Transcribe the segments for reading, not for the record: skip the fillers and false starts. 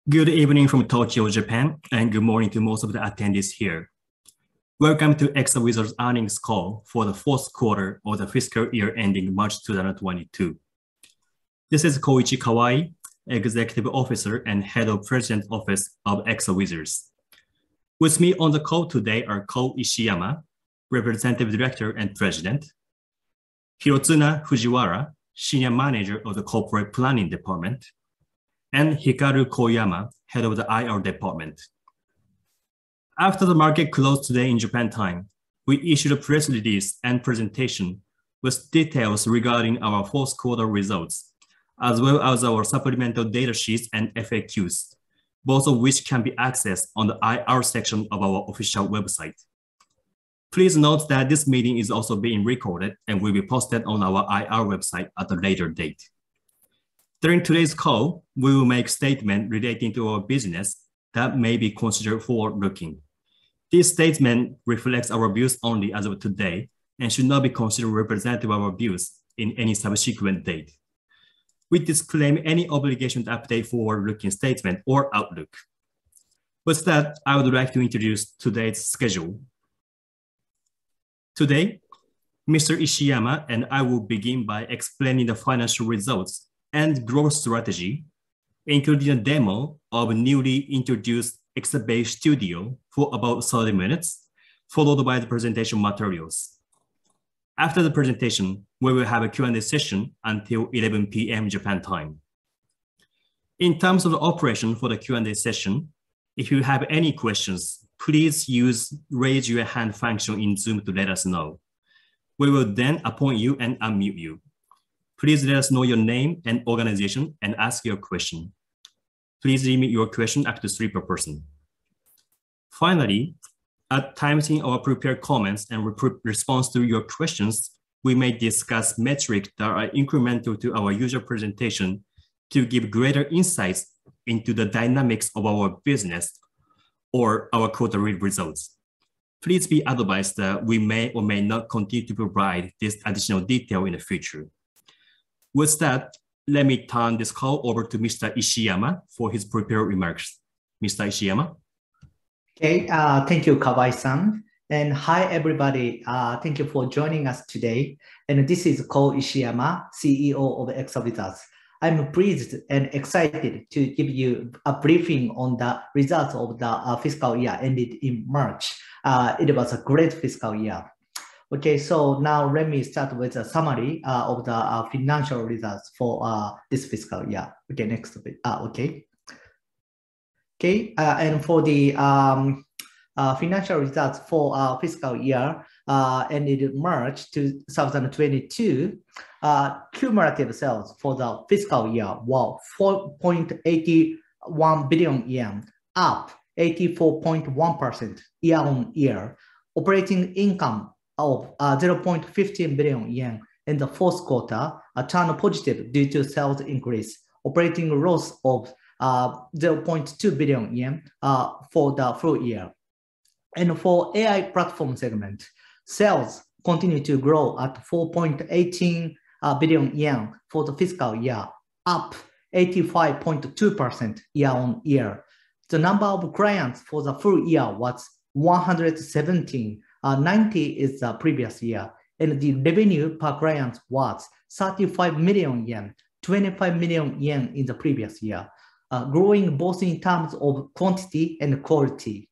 Good evening from Tokyo, Japan, and good morning to most of the attendees here. Welcome to ExaWizard's earnings call for the fourth quarter of the fiscal year ending March 2022. This is Koichi Kawai, Executive Officer and Head of President Office of ExaWizards. With me on the call today are Ko Ishiyama, Representative Director and President, Hirotsuna Fujiwara, Senior Manager of the Corporate Planning Department, and Hikaru Koyama, Head of the IR Department. After the market closed today in Japan time, we issued a press release and presentation with details regarding our fourth quarter results, as well as our supplemental data sheets and FAQs, both of which can be accessed on the IR section of our official website. Please note that this meeting is also being recorded and will be posted on our IR website at a later date. During today's call, we will make statements relating to our business that may be considered forward-looking. This statement reflects our views only as of today and should not be considered representative of our views in any subsequent date. We disclaim any obligation to update forward-looking statement or outlook. With that, I would like to introduce today's schedule. Today, Mr. Ishiyama and I will begin by explaining the financial results and growth strategy, including a demo of a newly introduced Exabase Studio for about 30 minutes, followed by the presentation materials. After the presentation, we will have a Q&A session until 11 p.m. Japan time. In terms of the operation for the Q&A session, if you have any questions, please use raise your hand function in Zoom to let us know. We will then appoint you and unmute you. Please let us know your name and organization and ask your question. Please limit your question up to 3 per person. Finally, at times in our prepared comments and response to your questions, we may discuss metrics that are incremental to our user presentation to give greater insights into the dynamics of our business or our quarterly results. Please be advised that we may or may not continue to provide this additional detail in the future. With that, let me turn this call over to Mr. Ishiyama for his prepared remarks. Mr. Ishiyama. Okay, thank you, Kawai-san. And hi, everybody. Thank you for joining us today. And this is Ko Ishiyama, CEO of ExaWizards. I'm pleased and excited to give you a briefing on the results of the fiscal year ended in March. It was a great fiscal year. Okay, so now let me start with a summary of the financial results for this fiscal year. Okay, next bit. And for the financial results for fiscal year ended March 2022, cumulative sales for the fiscal year were 4.81 billion yen, up 84.1% year-on-year. Operating income of 0.15 billion yen in the fourth quarter, turned positive due to sales increase. Operating loss of 0.2 billion yen for the full year. And for AI platform segment, sales continue to grow at 4.18 billion yen for the fiscal year, up 85.2% year-on-year. The number of clients for the full year was 117. 90 is the previous year, and the revenue per client was 35 million yen, 25 million yen in the previous year, growing both in terms of quantity and quality.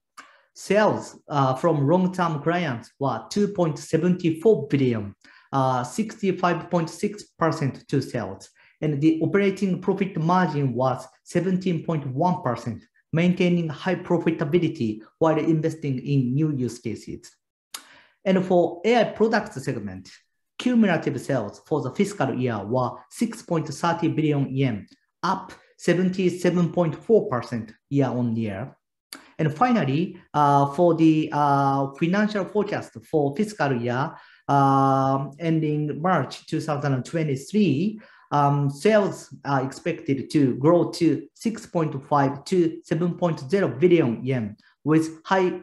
Sales from long-term clients were 2.74 billion, 65.6% to sales, and the operating profit margin was 17.1%, maintaining high profitability while investing in new use cases. And for AI products segment, cumulative sales for the fiscal year were 6.30 billion yen, up 77.4% year-on-year. And finally, for the financial forecast for fiscal year ending March 2023, sales are expected to grow to 6.5 to 7.0 billion yen, with high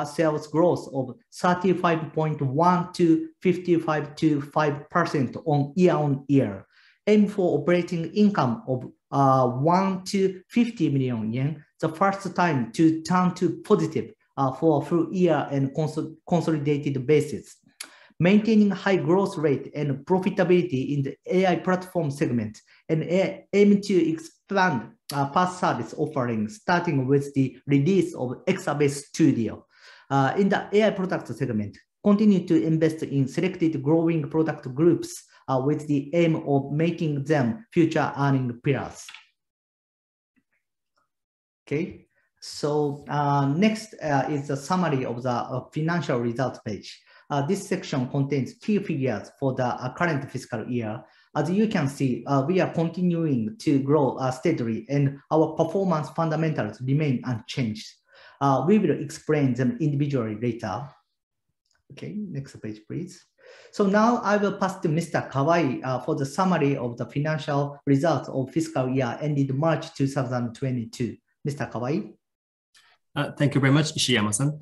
sales growth of 35.1 to 55.5% on year-on-year. Aim for operating income of 1 to 50 million yen, the first time to turn to positive for a full year and consolidated basis. Maintaining high growth rate and profitability in the AI platform segment and aim to expand PaaS service offerings, starting with the release of Exabase Studio. In the AI product segment, continue to invest in selected growing product groups with the aim of making them future earning pillars. Okay, so next is a summary of the financial results page. This section contains key figures for the current fiscal year. As you can see, we are continuing to grow steadily and our performance fundamentals remain unchanged. We will explain them individually later. Okay, next page, please. So now I will pass to Mr. Kawai for the summary of the financial results of fiscal year ended March 2022. Mr. Kawai. Thank you very much, Ishiyama-san.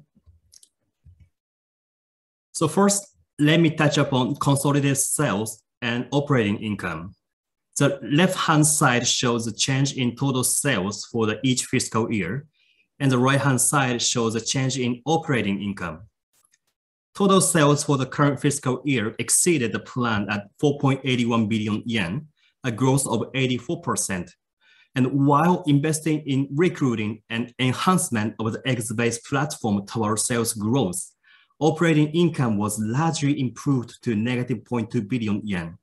So first, let me touch upon consolidated sales and operating income. The left-hand side shows the change in total sales for each fiscal year, and the right-hand side shows the change in operating income. Total sales for the current fiscal year exceeded the plan at 4.81 billion yen, a growth of 84%. And while investing in recruiting and enhancement of the Exabase platform toward sales growth, operating income was largely improved to negative 0.2 billion yen.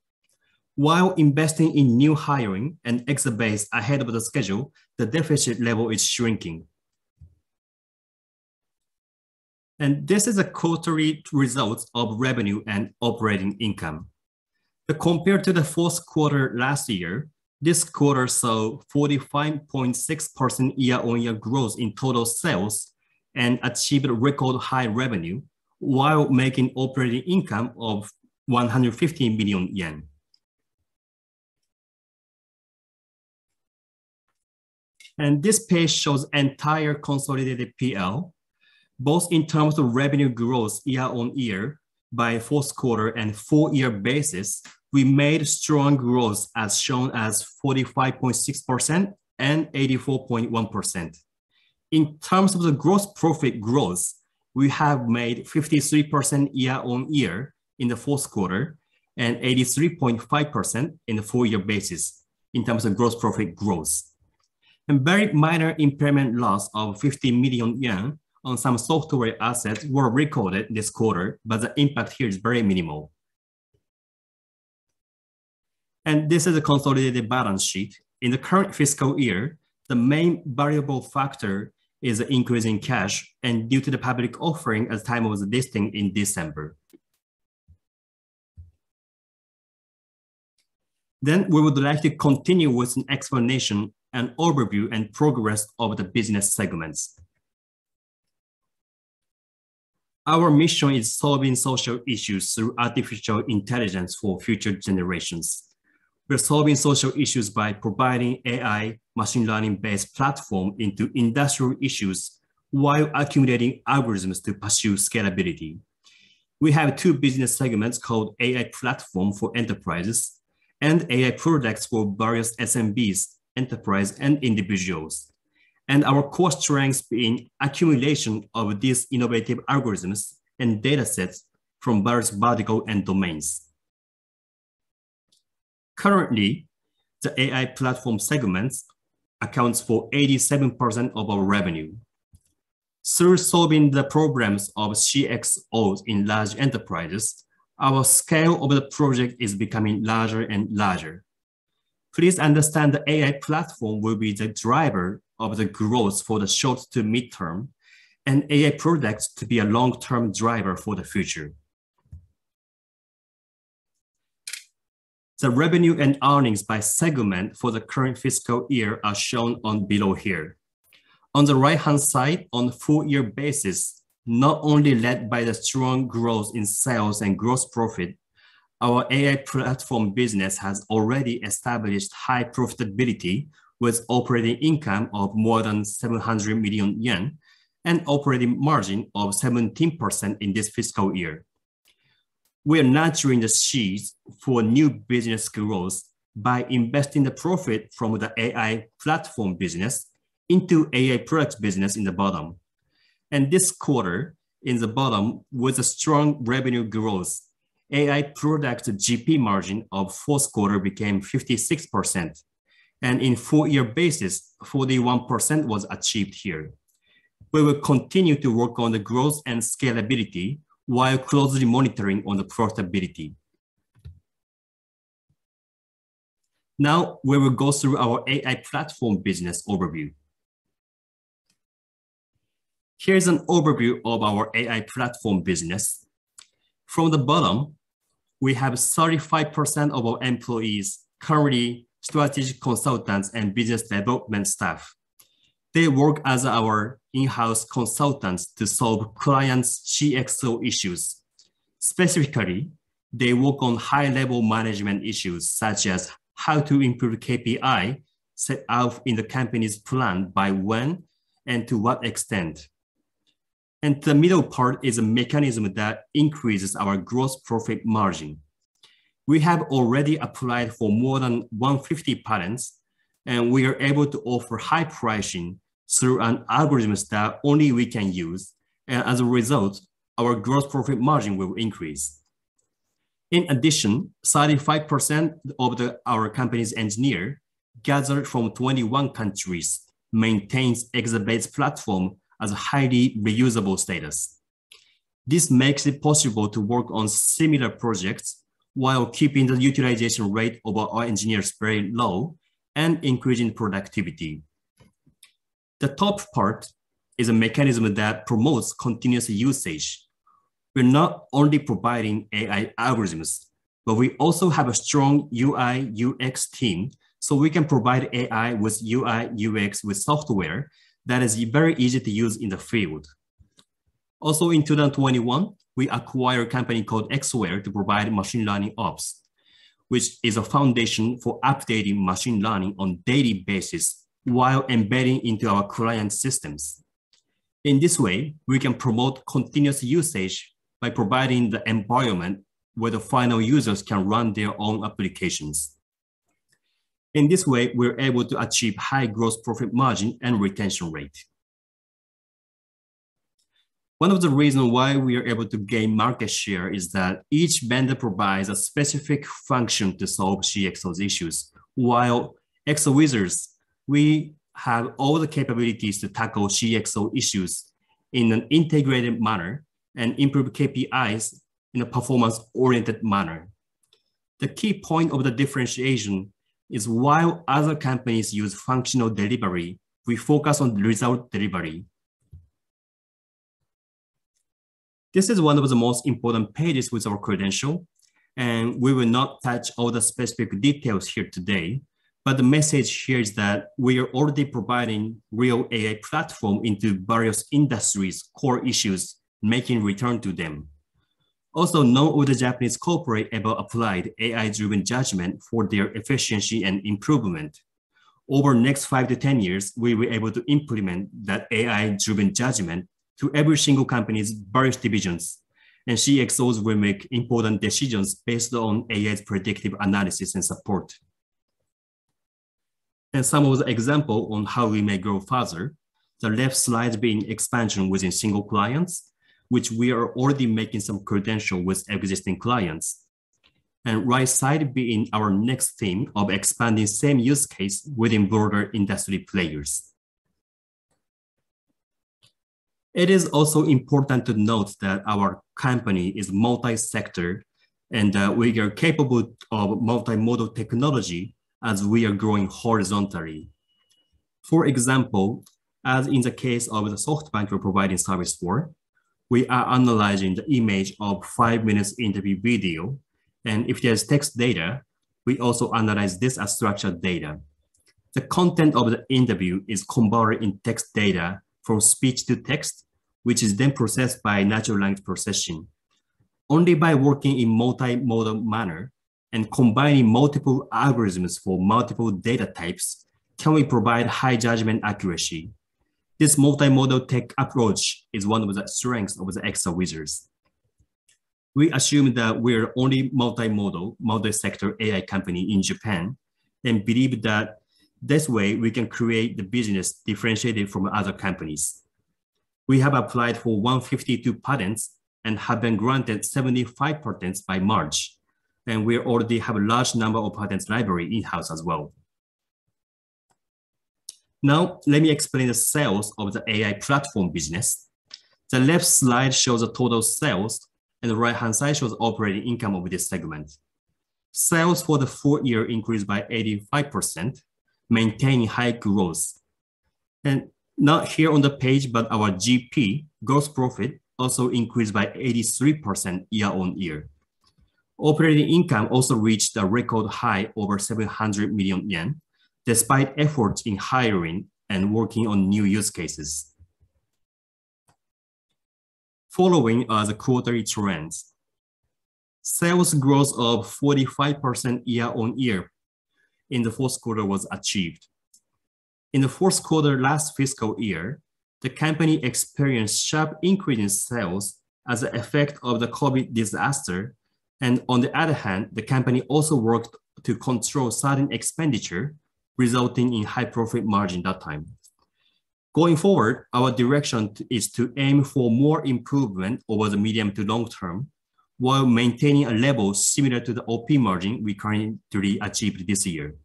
While investing in new hiring and Exabase ahead of the schedule, the deficit level is shrinking. And this is the quarterly results of revenue and operating income. Compared to the fourth quarter last year, this quarter saw 45.6% year-on-year growth in total sales and achieved record high revenue while making operating income of 115 million yen. And this page shows entire consolidated PL, both in terms of revenue growth year-on-year by fourth quarter and full-year basis. We made strong growth as shown as 45.6% and 84.1%. In terms of the gross profit growth, we have made 53% year-on-year in the fourth quarter and 83.5% in the full-year basis in terms of gross profit growth. And very minor impairment loss of 50 million yen on some software assets were recorded this quarter, but the impact here is very minimal. And this is a consolidated balance sheet. In the current fiscal year, the main variable factor is the increase in cash and due to the public offering at the time of the listing in December. Then we would like to continue with an explanation and overview and progress of the business segments. Our mission is solving social issues through artificial intelligence for future generations. We're solving social issues by providing AI machine learning-based platform into industrial issues while accumulating algorithms to pursue scalability. We have two business segments called AI Platform for Enterprises and AI Products for various SMBs, enterprise, and individuals. And our core strengths being accumulation of these innovative algorithms and datasets from various verticals and domains. Currently, the AI platform segments accounts for 87% of our revenue. Through solving the problems of CXOs in large enterprises, our scale of the project is becoming larger and larger. Please understand the AI platform will be the driver of the growth for the short to mid-term, and AI products to be a long-term driver for the future. The revenue and earnings by segment for the current fiscal year are shown on below here. On the right-hand side, on a full-year basis, not only led by the strong growth in sales and gross profit, our AI platform business has already established high profitability with operating income of more than 700 million yen and operating margin of 17% in this fiscal year. We are nurturing the seeds for new business growth by investing the profit from the AI platform business into AI products business in the bottom. And this quarter, in the bottom, with a strong revenue growth, AI product GP margin of fourth quarter became 56%. And in full-year basis, 41% was achieved here. We will continue to work on the growth and scalability while closely monitoring on the profitability. Now, we will go through our AI platform business overview. Here's an overview of our AI platform business. From the bottom, we have 35% of our employees currently strategic consultants and business development staff. They work as our in-house consultants to solve clients' CXO issues. Specifically, they work on high-level management issues such as how to improve KPI set out in the company's plan by when and to what extent. And the middle part is a mechanism that increases our gross profit margin. We have already applied for more than 150 patents, and we are able to offer high pricing through an algorithm that only we can use. And as a result, our gross profit margin will increase. In addition, 35% of our company's engineer gathered from 21 countries maintains Exabate's platform as a highly reusable status. This makes it possible to work on similar projects while keeping the utilization rate of our engineers very low and increasing productivity. The top part is a mechanism that promotes continuous usage. We're not only providing AI algorithms, but we also have a strong UI UX team, so we can provide AI with UI UX with software that is very easy to use in the field. Also in 2021, we acquired a company called Xware to provide machine learning ops, which is a foundation for updating machine learning on daily basis while embedding into our client systems. In this way, we can promote continuous usage by providing the environment where the final users can run their own applications. In this way, we're able to achieve high gross profit margin and retention rate. One of the reasons why we are able to gain market share is that each vendor provides a specific function to solve CXO's issues, while ExoWizards, we have all the capabilities to tackle CXO issues in an integrated manner and improve KPIs in a performance-oriented manner. The key point of the differentiation is while other companies use functional delivery, we focus on result delivery. This is one of the most important pages with our credential, and we will not touch all the specific details here today, but the message here is that we are already providing real AI platform into various industries' core issues, making return to them. Also, none of the Japanese corporate ever applied AI-driven judgment for their efficiency and improvement. Over the next 5 to 10 years, we will be able to implement that AI-driven judgment to every single company's various divisions, and CXOs will make important decisions based on AI's predictive analysis and support. And some of the example on how we may grow further, the left slide being expansion within single clients, which we are already making some credential with existing clients. And right side being our next theme of expanding same use case within broader industry players. It is also important to note that our company is multi-sector and we are capable of multimodal technology as we are growing horizontally. For example, as in the case of the SoftBank we're providing service for, we are analyzing the image of 5 minutes interview video. And if there's text data, we also analyze this as structured data. The content of the interview is converted in text data from speech to text, which is then processed by natural language processing. Only by working in multimodal manner and combining multiple algorithms for multiple data types can we provide high judgment accuracy. This multimodal tech approach is one of the strengths of the ExoWizards. We assume that we're only multimodal, multi-sector AI company in Japan, and believe that this way we can create the business differentiated from other companies. We have applied for 152 patents and have been granted 75 patents by March. And we already have a large number of patents library in-house as well. Now, let me explain the sales of the AI platform business. The left slide shows the total sales, and the right-hand side shows operating income of this segment. Sales for the full year increased by 85%, maintaining high growth. And not here on the page, but our GP, gross profit, also increased by 83% year on year. Operating income also reached a record high over 700 million yen, despite efforts in hiring and working on new use cases. Following are the quarterly trends. Sales growth of 45% year on year in the fourth quarter was achieved. In the fourth quarter last fiscal year, the company experienced sharp increase in sales as an effect of the COVID disaster. And on the other hand, the company also worked to control certain expenditure, resulting in high profit margin that time. Going forward, our direction is to aim for more improvement over the medium to long term, while maintaining a level similar to the OP margin we currently achieved this year.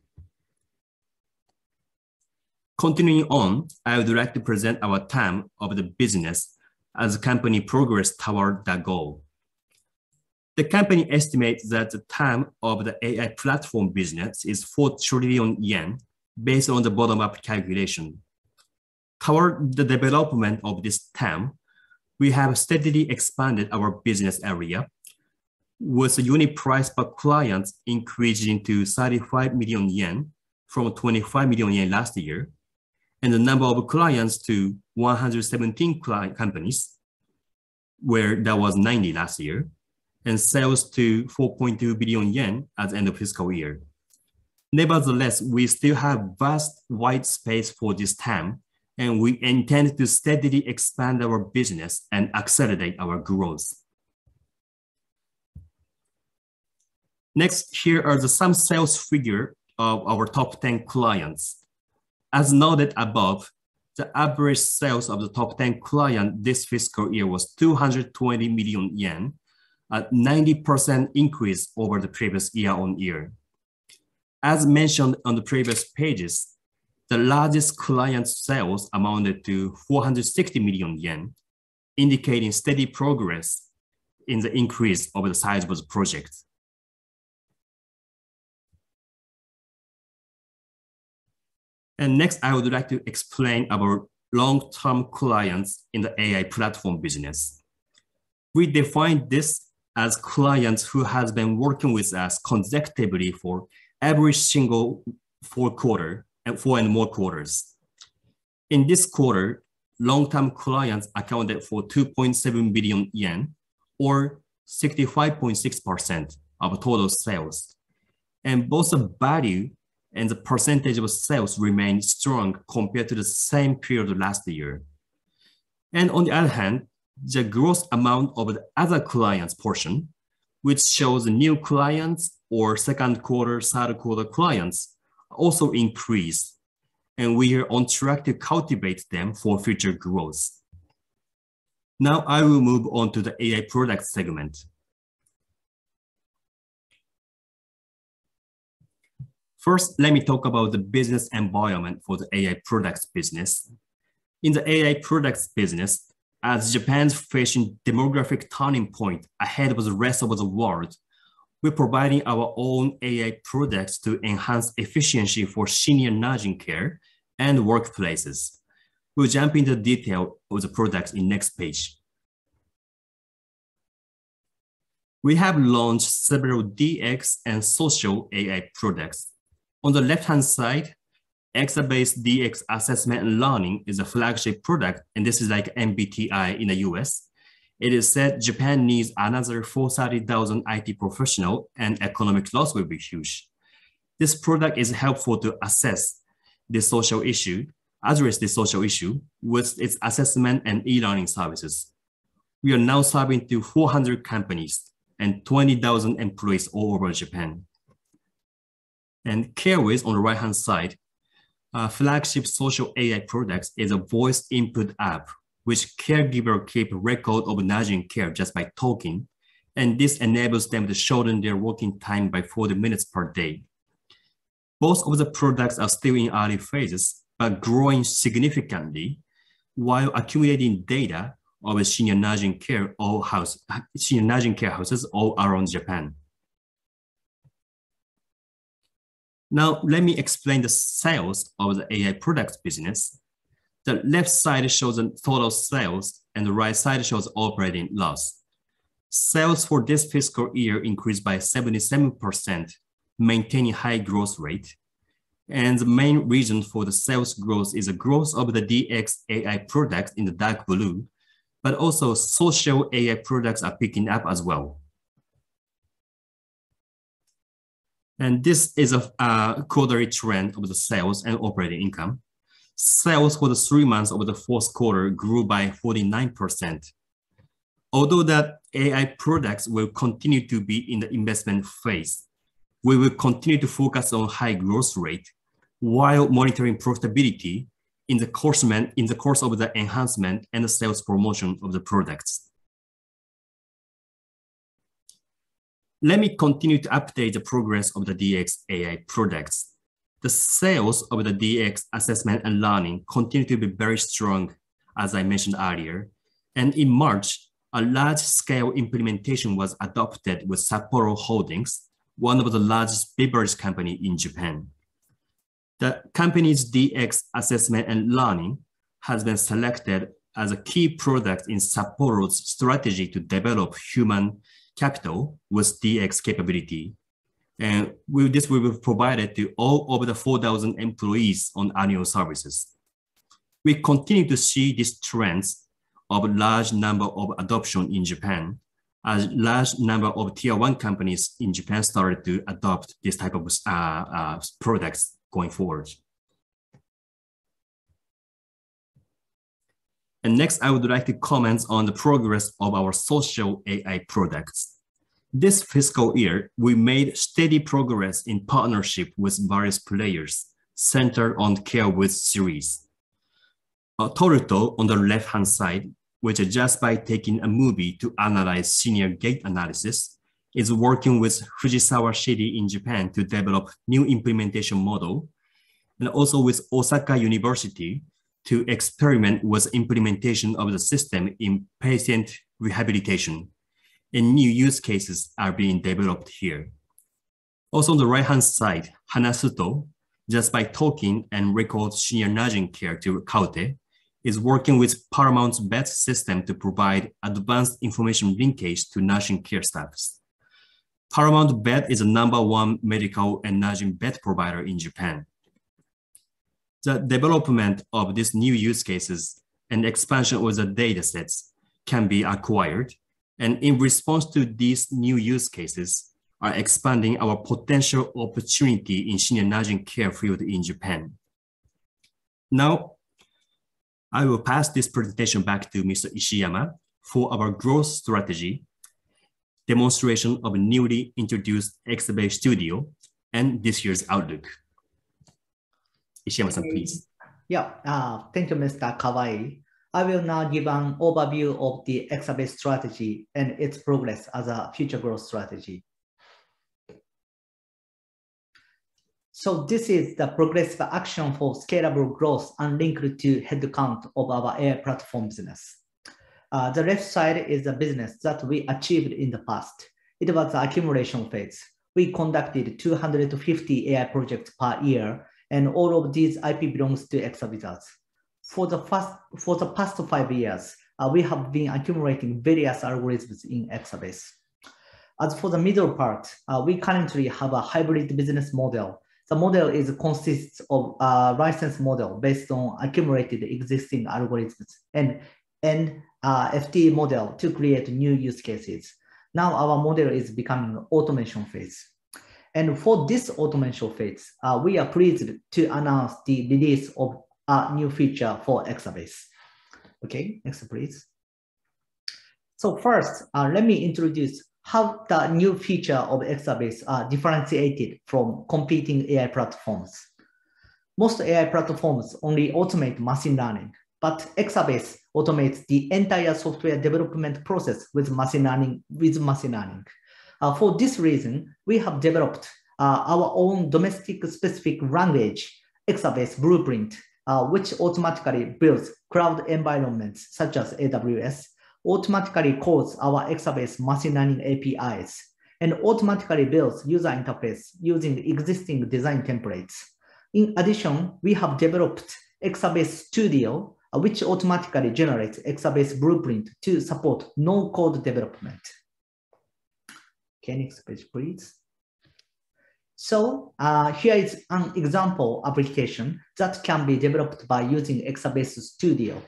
Continuing on, I would like to present our TAM of the business as the company progresses toward that goal. The company estimates that the TAM of the AI platform business is 4 trillion yen based on the bottom-up calculation. Toward the development of this TAM, we have steadily expanded our business area, with the unit price per client increasing to 35 million yen from 25 million yen last year, and the number of clients to 117 companies, where that was 90 last year, and sales to 4.2 billion yen at the end of fiscal year. Nevertheless, we still have vast white space for this TAM, and we intend to steadily expand our business and accelerate our growth. Next, here are some sales figures of our top 10 clients. As noted above, the average sales of the top 10 clients this fiscal year was 220 million yen, a 90% increase over the previous year on year. As mentioned on the previous pages, the largest client sales amounted to 460 million yen, indicating steady progress in the increase of the size of the project. And next, I would like to explain about long-term clients in the AI platform business. We define this as clients who has been working with us consecutively for every single 4 and more quarters. In this quarter, long-term clients accounted for 2.7 billion yen, or 65.6% of total sales. And both the value and the percentage of sales remained strong compared to the same period last year. And on the other hand, the gross amount of the other clients portion, which shows new clients or second quarter, third quarter clients, also increased, and we are on track to cultivate them for future growth. Now I will move on to the AI product segment. First, let me talk about the business environment for the AI products business. In the AI products business, as Japan's facing demographic turning point ahead of the rest of the world, we're providing our own AI products to enhance efficiency for senior nursing care and workplaces. We'll jump into the detail of the products in next page. We have launched several DX and social AI products. On the left-hand side, EXA-based DX assessment and learning is a flagship product, and this is like MBTI in the US. It is said Japan needs another 430,000 IT professional and economic loss will be huge. This product is helpful to address the social issue with its assessment and e-learning services. We are now serving to 400 companies and 20,000 employees all over Japan. And CareWiz on the right-hand side, flagship social AI products is a voice input app, which caregiver keep record of nudging care just by talking. And this enables them to shorten their working time by 40 minutes per day. Both of the products are still in early phases, but growing significantly while accumulating data of senior nudging care houses all around Japan. Now, let me explain the sales of the AI products business. The left side shows the total sales and the right side shows operating loss. Sales for this fiscal year increased by 77%, maintaining high growth rate. And the main reason for the sales growth is the growth of the DX AI products in the dark blue, but also social AI products are picking up as well. And this is a quarterly trend of the sales and operating income. Sales for the 3 months of the fourth quarter grew by 49%. Although that AI products will continue to be in the investment phase, we will continue to focus on high growth rate while monitoring profitability in the course of the enhancement and the sales promotion of the products. Let me continue to update the progress of the DX AI products. The sales of the DX assessment and learning continue to be very strong, as I mentioned earlier. And in March, a large-scale implementation was adopted with Sapporo Holdings, one of the largest beverage companies in Japan. The company's DX assessment and learning has been selected as a key product in Sapporo's strategy to develop human capital with DX capability. And this will be provided to all of the 4,000 employees on annual services. We continue to see these trends of a large number of adoption in Japan, as large number of tier 1 companies in Japan started to adopt this type of products going forward. And next, I would like to comment on the progress of our social AI products. This fiscal year, we made steady progress in partnership with various players centered on CareWiz series. Toruto on the left-hand side, which is just by taking a movie to analyze senior gait analysis, is working with Fujisawa City in Japan to develop new implementation model, and also with Osaka University to experiment with implementation of the system in patient rehabilitation. And new use cases are being developed here. Also on the right-hand side, Hanasuto, just by talking and record senior nudging care to Kaute, is working with Paramount's vet system to provide advanced information linkage to nursing care staffs. Paramount Vet is the #1 medical and nursing vet provider in Japan. The development of these new use cases and expansion of the data sets can be acquired, and in response to these new use cases are expanding our potential opportunity in senior nursing care field in Japan. Now, I will pass this presentation back to Mr. Ishiyama for our growth strategy, demonstration of a newly introduced Xabay Studio, and this year's outlook. Ishiyama-san, please. Yeah, thank you, Mr. Kawai. I will now give an overview of the Xabay strategy and its progress as a future growth strategy. So this is the progressive action for scalable growth and linked to headcount of our AI platform business. The left side is a business that we achieved in the past. It was the accumulation phase. We conducted 250 AI projects per year, and all of these IP belongs to Exawizards. For the past 5 years, we have been accumulating various algorithms in Exabase. As for the middle part, we currently have a hybrid business model. The model consists of a license model based on accumulated existing algorithms and FT model to create new use cases. Now our model is becoming automation phase. And for this automation phase, we are pleased to announce the release of a new feature for Exabase. Okay, next please. So first, let me introduce how the new feature of Exabase are differentiated from competing AI platforms. Most AI platforms only automate machine learning, but Exabase automates the entire software development process with machine learning. For this reason, we have developed our own domestic specific language, Exabase Blueprint, which automatically builds cloud environments such as AWS, automatically calls our Exabase machine learning APIs, and automatically builds user interface using existing design templates. In addition, we have developed Exabase Studio, which automatically generates Exabase Blueprint to support no-code development. Okay, next page, please. So here is an example application that can be developed by using Exabase Studio.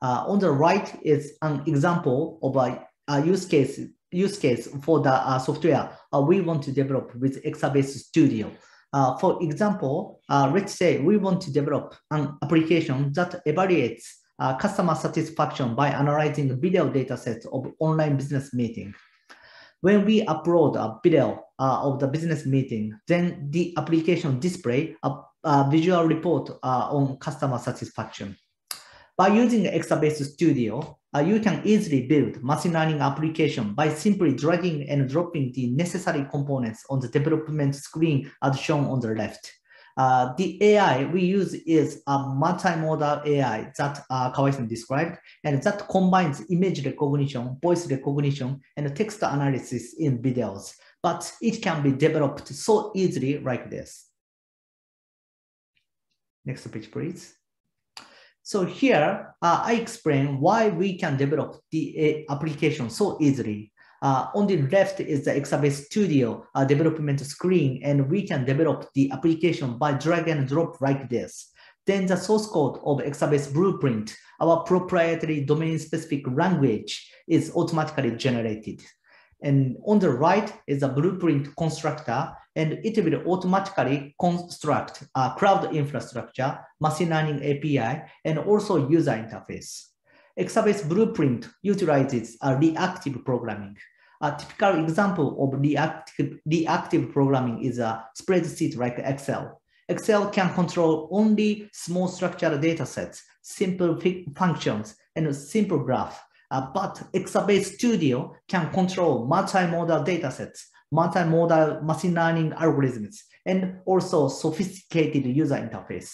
On the right is an example of a use case for the software we want to develop with Exabase Studio. For example, let's say we want to develop an application that evaluates customer satisfaction by analyzing video datasets of online business meeting. When we upload a video of the business meeting, then the application displays a visual report on customer satisfaction. By using Exabase Studio, you can easily build machine learning application by simply dragging and dropping the necessary components on the development screen as shown on the left. The AI we use is a multimodal AI that Kawai-san described, and that combines image recognition, voice recognition, and text analysis in videos. But it can be developed so easily like this. Next page, please. So here, I explain why we can develop the application so easily. On the left is the Exabase Studio development screen, and we can develop the application by drag and drop like this. Then the source code of Exabase Blueprint, our proprietary domain-specific language, is automatically generated. And on the right is a blueprint constructor, and it will automatically construct a cloud infrastructure, machine learning API, and also user interface. Exabase Blueprint utilizes reactive programming. A typical example of reactive programming is a spreadsheet like Excel. Excel can control only small structured data sets, simple functions, and a simple graph. But Exabase Studio can control multimodal datasets, multimodal machine learning algorithms, and also sophisticated user interface.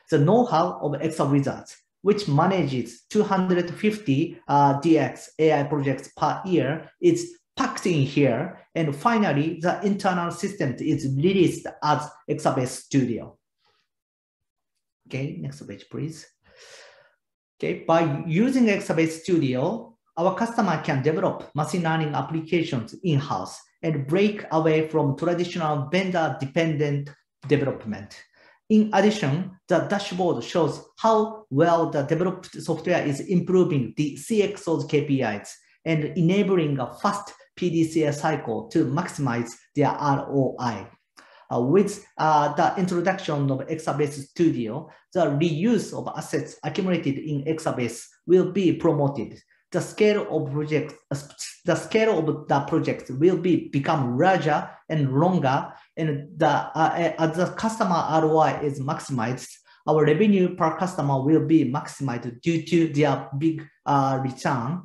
The know-how of ExaWizards, which manages 250 DX AI projects per year, is packed in here. And finally, the internal system is released as Exabase Studio. Okay, next page, please. Okay, by using Exabase Studio, our customer can develop machine learning applications in-house and break away from traditional vendor-dependent development. In addition, the dashboard shows how well the developed software is improving the CXO's KPIs and enabling a fast PDCA cycle to maximize their ROI. With the introduction of Exabase Studio, the reuse of assets accumulated in Exabase will be promoted. The scale of the project will become larger and longer, and as the customer ROI is maximized, our revenue per customer will be maximized due to their big return.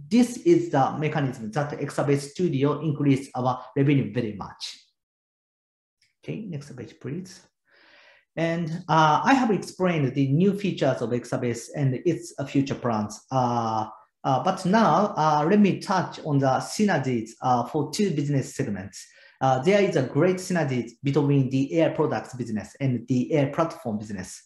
This is the mechanism that Exabase Studio increases our revenue very much. Okay, next page, please. And I have explained the new features of Exabase and its future plans. But now, let me touch on the synergies for two business segments. There is a great synergy between the AI products business and the AI platform business.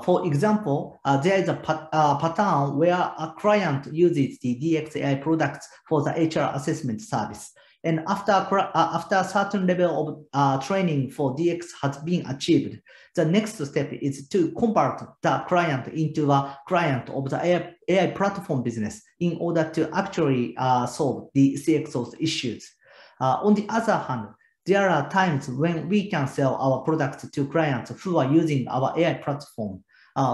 For example, there is a pattern where a client uses the DX AI products for the HR assessment service. And after a certain level of training for DX has been achieved, the next step is to convert the client into a client of the AI platform business in order to actually solve the CXO's issues. On the other hand, there are times when we can sell our products to clients who are using our AI platform.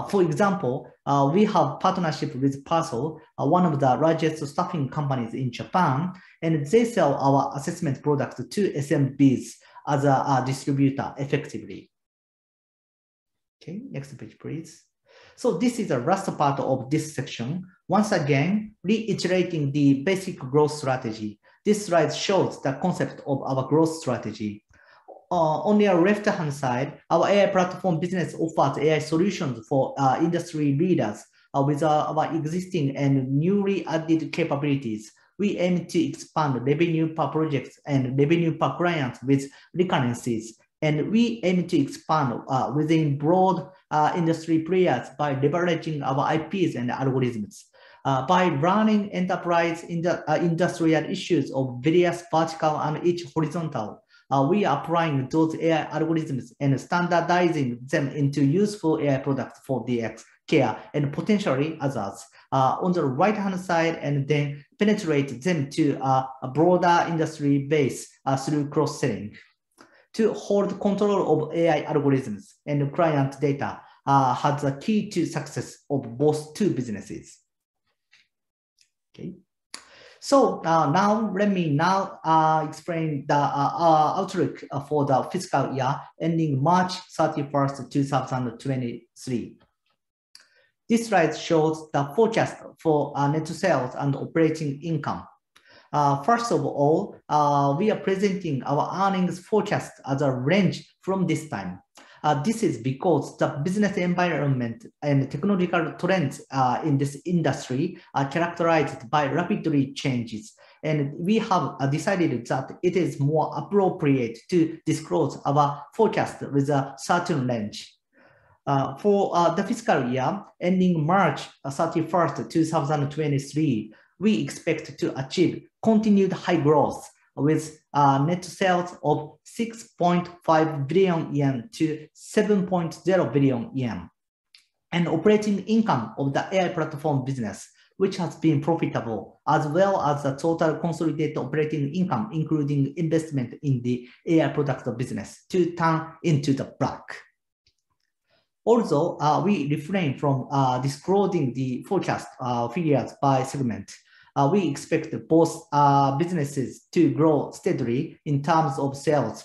For example, we have partnership with Parcel, one of the largest staffing companies in Japan, and they sell our assessment product to SMBs as a distributor effectively. Okay, next page, please. So this is the last part of this section. Once again, reiterating the basic growth strategy. This slide shows the concept of our growth strategy. On the left-hand side, our AI platform business offers AI solutions for industry leaders with our existing and newly added capabilities. We aim to expand revenue per project and revenue per client with recurrencies. And we aim to expand within broad industry players by leveraging our IPs and algorithms. By running enterprise industrial issues of various vertical and each horizontal, we are applying those AI algorithms and standardizing them into useful AI products for DX, care, and potentially others on the right-hand side, and then penetrate them to a broader industry base through cross-selling. To hold control of AI algorithms and client data has the key to success of both two businesses. Okay. So now let me explain the outlook for the fiscal year ending March 31st, 2023. This slide shows the forecast for net sales and operating income. First of all, we are presenting our earnings forecast as a range from this time. This is because the business environment and technological trends in this industry are characterized by rapidly changes. And we have decided that it is more appropriate to disclose our forecast with a certain range. For the fiscal year ending March 31st, 2023, we expect to achieve continued high growth with net sales of 6.5 billion yen to 7.0 billion yen, and operating income of the AI platform business, which has been profitable, as well as the total consolidated operating income, including investment in the AI product business, to turn into the black. Also, we refrain from disclosing the forecast figures by segment. We expect both businesses to grow steadily in terms of sales.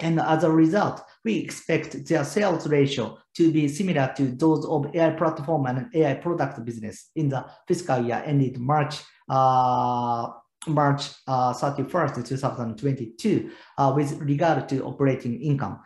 And as a result, we expect their sales ratio to be similar to those of AI platform and AI product business in the fiscal year ended March 31st, 2022, with regard to operating income.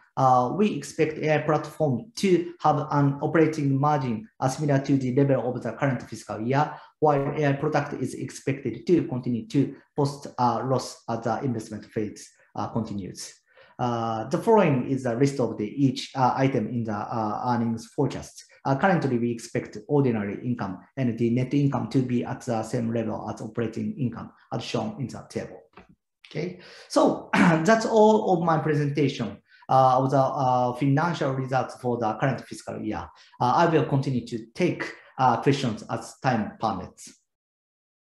We expect AI platform to have an operating margin similar to the level of the current fiscal year, while AI product is expected to continue to post loss as the investment phase continues. The following is a list of each item in the earnings forecast. Currently, we expect ordinary income and the net income to be at the same level as operating income, as shown in the table. Okay, so that's all of my presentation of the financial results for the current fiscal year. I will continue to take questions as time permits.